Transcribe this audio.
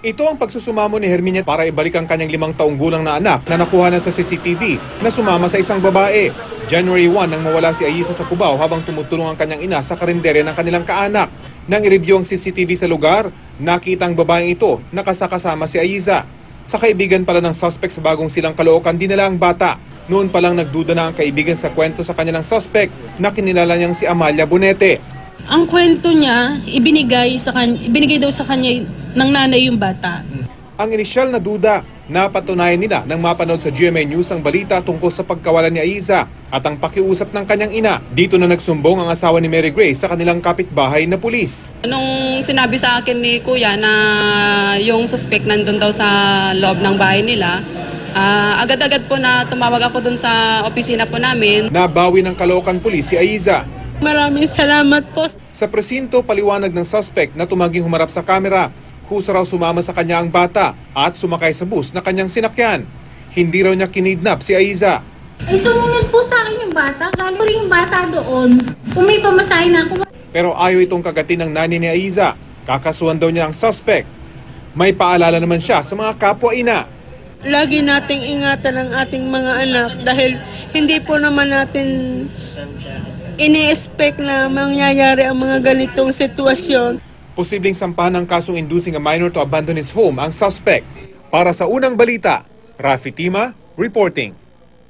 Ito ang pagsusumamo ni Herminia para ibalik ang kanyang 5 taong gulang na anak na nakuhanan sa CCTV na sumama sa isang babae. January 1 nang mawala si Aiza sa Cubao habang tumutulong ang kanyang ina sa karinderya ng kanilang kaanak. Nang i-review ang CCTV sa lugar, nakita ang babaeng ito nakasakasama si Aiza. Sa kaibigan pala ng suspect sa bagong silang Caloocan, dinala ang bata. Noon pa lang nagduda na ang kaibigan sa kwento sa kanilang suspect na kinilala niyang si Amalia Bonete. Ang kwento niya, ibinigay daw sa kanya ng nanay yung bata. Ang inisyal na duda, napatunayan nila nang mapanood sa GMA News ang balita tungkol sa pagkawalan ni Aiza at ang pakiusap ng kanyang ina. Dito na nagsumbong ang asawa ni Mary Grace sa kanilang kapitbahay na pulis. Nung sinabi sa akin ni Kuya na yung suspect nandun daw sa loob ng bahay nila, agad-agad po na tumawag ako dun sa opisina po namin. Nabawi ng Caloocan Police si Aiza. Maraming salamat po. Sa presinto, paliwanag ng suspect na tumaging humarap sa kamera. Kusa raw sumama sa kanya ang bata at sumakay sa bus na kanyang sinakyan. Hindi raw niya kinidnap si Aiza. Ay, sumunod po sa akin yung bata. Galing ko rin yung bata doon. Kung may pamasahin na ako. Pero ayaw itong kagatin ng nanay ni Aiza. Kakasuhan daw niya ang suspect. May paalala naman siya sa mga kapwa-ina. Lagi nating ingatan ang ating mga anak dahil hindi po naman natin ini-expect na mangyayari ang mga ganitong sitwasyon. Posibleng sampahan ng kasong inducing a minor to abandon his home ang suspect. Para sa unang balita, Rafi Tima reporting.